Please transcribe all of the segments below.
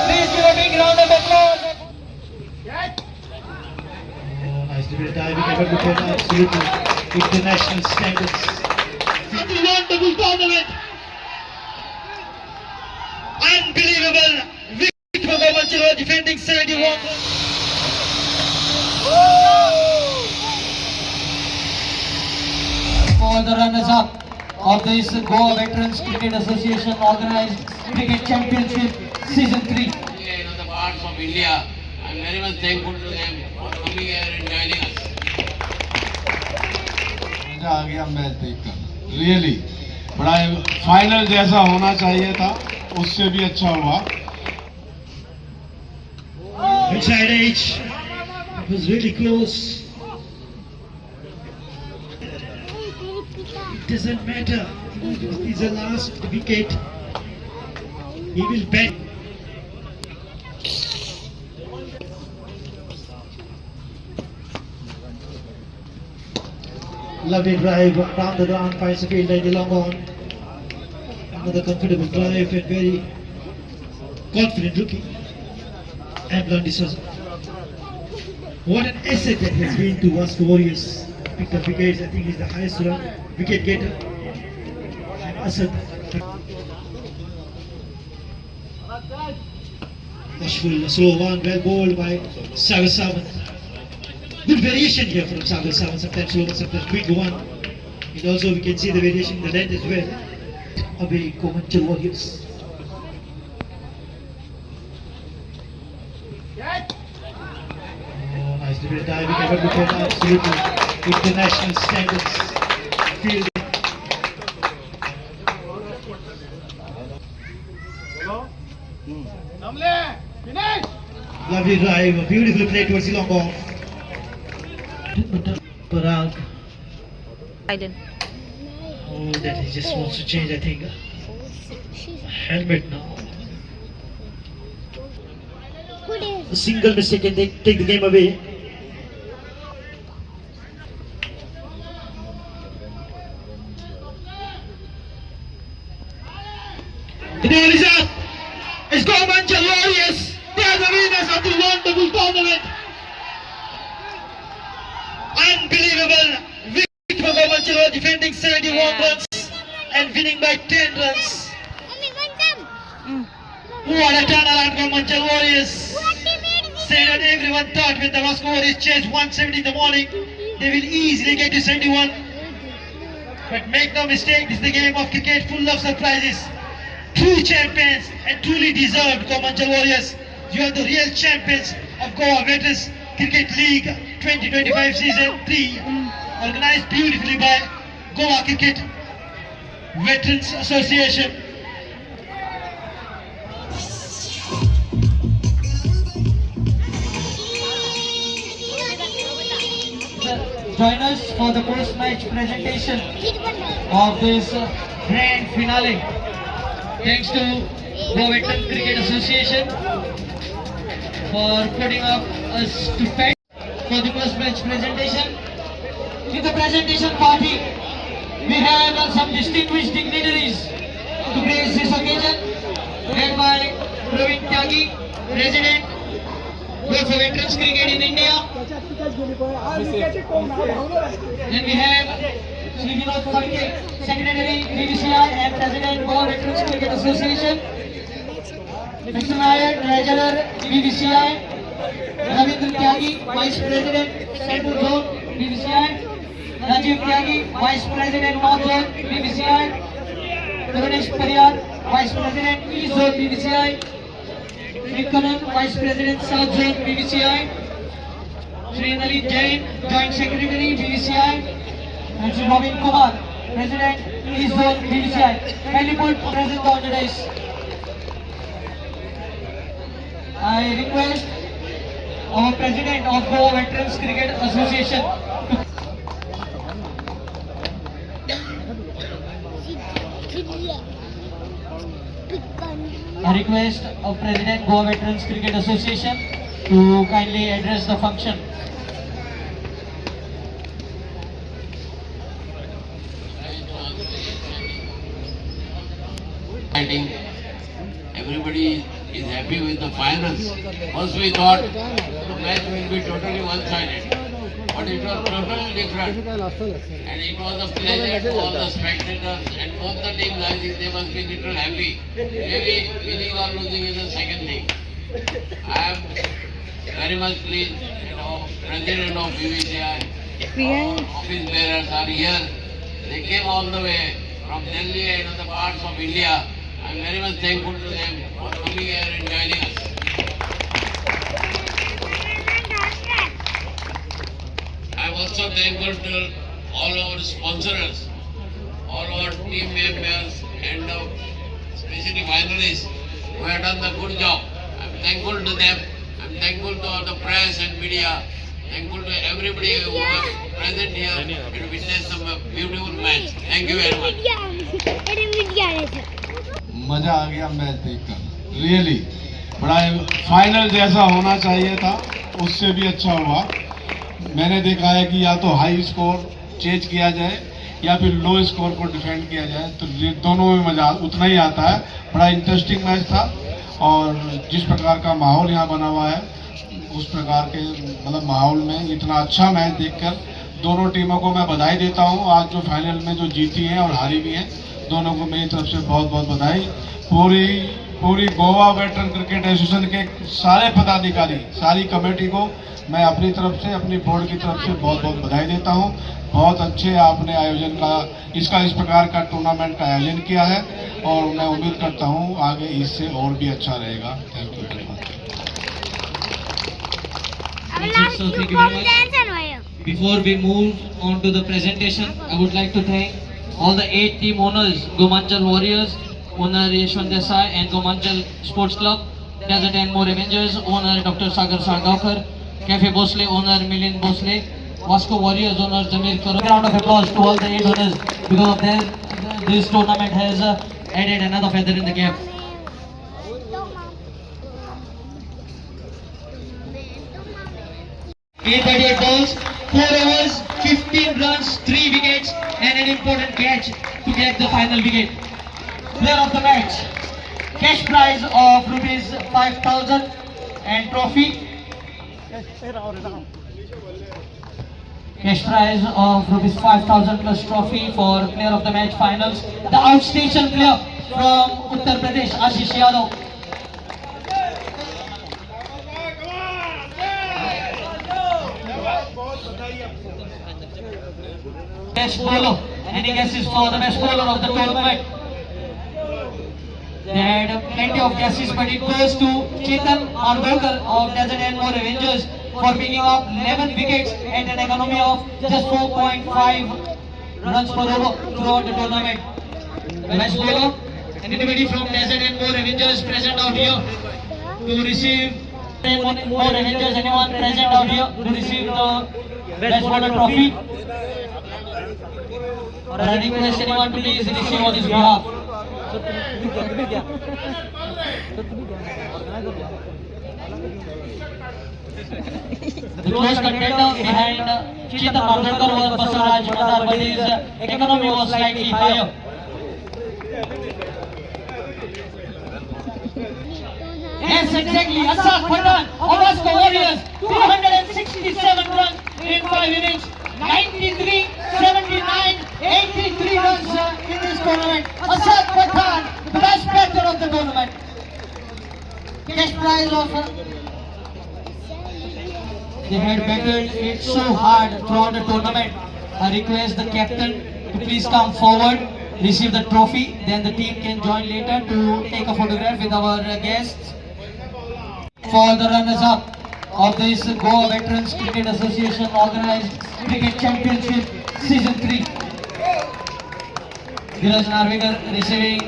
Please give a big round of applause. Nice diving effort with absolutely international standards. It's a wonderful tournament. Unbelievable victory for Gomanchalo defending 71. For the runners-up of this Goa Veterans Cricket Association organized Cricket Championship Season 3. The parts of India. I'm very much thankful to them for coming here and joining us. मजा आ गया match देखकर really बड़ा final जैसा होना चाहिए था उससे भी अच्छा हुआ Inside edge. It was really close. It doesn't matter. This is the last wicket. He will bet. Lovely drive around the ground, finds the fielder in the long on. Another comfortable drive and very confident rookie. And Blondie Souza. What an asset that has been to Vasco Warriors. Picked up wickets, I think he's the highest run wicket getter. And Asad. Rushful, slow one, well bowled by Sagar Sawant. Good variation here from Sagar Sawant, sometimes slow, sometimes quick one. And also we can see the variation in the length as well. Away Gomanchalo Warriors. Oh, nice diving effort with absolutely international standards. Fielding. Lovely drive, a beautiful play towards the long off. Parag. Oh, that he just wants to change, I think. Helmet now. A single mistake can take the game away. The ball is up. It's Gomanchalo Warriors. They are the winners of the wonderful tournament. Unbelievable victory for Gomanchalo, defending 71 runs and winning by 10 runs. What a turnaround for Gomanchalo Warriors. Say that everyone thought when the Vasco Warriors chased 170 in the morning, they will easily get to 71. But make no mistake, this is the game of cricket full of surprises. True champions and truly deserved Gomanchalo Warriors. You are the real champions of Goa Veterans Cricket League 2025 Season 3, organized beautifully by Goa Cricket Veterans Association. Join us for the post-match presentation of this grand finale. Thanks to Goa Veterans Cricket Association for putting up us to bed for the post-match presentation. In the presentation party, we have some distinguished dignitaries to grace this occasion, led by Praveen Tyagi, President, Goa Veterans Cricket in India. Then we have Sri Vinod Khalke, Secretary BBCI and President Goa Veterans Cricket Association. Mr. Nair, Treasurer BBCI. Ravindra Tyagi, Vice President Central Zone BBCI. Rajiv Tyagi, Vice President North Zone BBCI. Karunesh Pariyar, Vice President East Zone BBCI. Sri Kanan, Vice President South Zone BBCI. Sri Nalin Jain, Joint Secretary BBCI. And Sri Robin Kumar, President East Zone BBCI. Kindly put present on the dais. I request our President of Goa Veterans Cricket Association to kindly address the function. exciting. Everybody is happy with the finals. First we thought the match will be totally one-sided, but it was totally different. And it was a pleasure to all the spectators and both the teams. I think they must be little happy. Maybe winning or losing is the second thing. I am very much pleased. President of BVCI, office bearers are here. They came all the way from Delhi and other parts of India. I am very much thankful to them for coming here and joining us. I am also thankful to all our sponsors, all our team members and especially finalists who have done the good job. I am thankful to them. I am thankful to all the press and media. Thankful to everybody who was present here and witnessed a beautiful match. Thank you very much. मजा आ गया match देखकर really बड़ा final जैसा होना चाहिए था, उससे भी अच्छा हुआ। मैंने देखा है कि या तो हाई स्कोर चेज किया जाए या फिर लो स्कोर को डिफेंड किया जाए, तो दोनों में मजा उतना ही आता है। बड़ा इंटरेस्टिंग मैच था और जिस प्रकार का माहौल यहाँ बना हुआ है उस प्रकार के माहौल में इतना अच्छा मैच देखकर दोनों टीमों को मैं बधाई देता हूँ। आज जो फाइनल में जो जीती हैं और हारी भी हैं, दोनों को मेरी तरफ से बहुत बहुत बधाई। पूरी गोवा वेटरन क्रिकेट एसोसिएशन के सारे पदाधिकारी, सारी कमेटी को मैं अपनी तरफ से, अपनी बोर्ड की तरफ से बहुत बहुत बधाई देता हूँ। बहुत अच्छे आपने आयोजन का इस प्रकार का टूर्नामेंट का आयोजन किया है और मैं उम्मीद करता हूँ आगे इससे और भी अच्छा रहेगा। Thank you very much. So thank you very much. Before we move on to the presentation, I would like to thank all the 8 team owners, Gomanchal Warriors, owner Yashwant Desai and Gomanchal Sports Club, Desert and More Avengers, owner Dr. Sagar Sargaonkar, Cafe Bhosle, owner Milind Bhosle, Vasco Warriors, owner Zamir Karo. Round of applause to all the 8 owners, because of them, this tournament has added another feather in the cap. 838 balls, 4 overs, 15 runs, 3 wickets and an important catch to get the final wicket. Player of the match, cash prize of rupees 5,000 and trophy. Cash prize of rupees 5,000 plus trophy for player of the match finals. The outstation player from Uttar Pradesh, Ashish Yadav. Best bowler. Any guesses for the best bowler of the tournament? They had plenty of guesses, but it goes to Chetan Margolkar of Desert and More Avengers for picking up 11 wickets at an economy of just 4.5 runs per over throughout the tournament. The best bowler. Anybody from Desert and More Avengers present out here to receive More Avengers? Anyone present out here to receive the best bowler trophy? Or I request anyone to please receive on his behalf. The close contender behind Chetan Margolkar was Basaraj Madar, but his economy was slightly higher. Yes, exactly. Asad Pathan of Vasco Warriors, 267 runs in 5 innings. 93, 79, 83 runs in this tournament. Asad Pathan, the best batter of the tournament. Cash prize of they had batted it so hard throughout the tournament. I request the captain to please come forward, receive the trophy, then the team can join later to take a photograph with our guests. For the runners-up of this Goa Veterans Cricket Association organized Cricket Championship Season 3. Dheeraj Narvekar receiving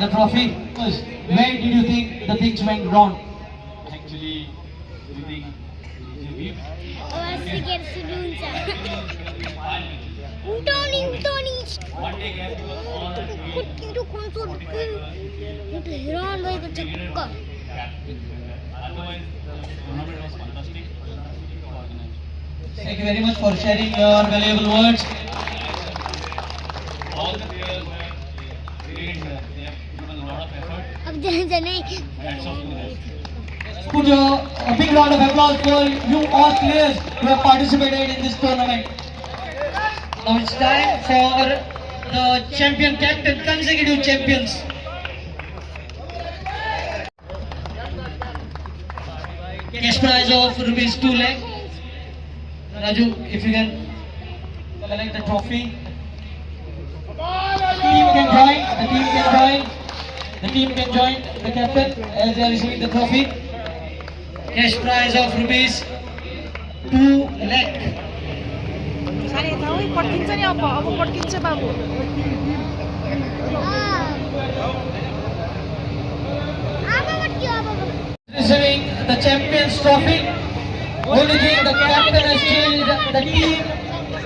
the trophy. Where did you think the things went wrong? Actually, we think one day gap on otherwise the tournament was fantastic organized. Thank you very much for sharing your valuable words. All the players were great. They have given a lot of Put a big round of applause for you all players who have participated in this tournament. Now it's time for the champion captain, consecutive champions. Cash prize of rupees 2 lakh. Raju, if you can collect the trophy. The team can join the captain as they are receiving the trophy. Cash prize of rupees 2 lakh. Receiving the champions trophy. Only thing the captain has changed, the team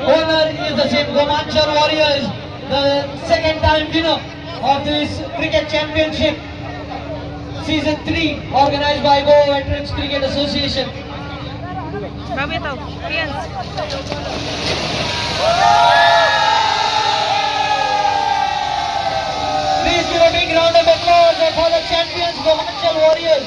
owner is the same, Gomanchar Warriors, the second time winner of this cricket championship, season 3, organized by Goa Veterans Cricket Association. Please give a big round of applause for the champions, Gomanchar Warriors.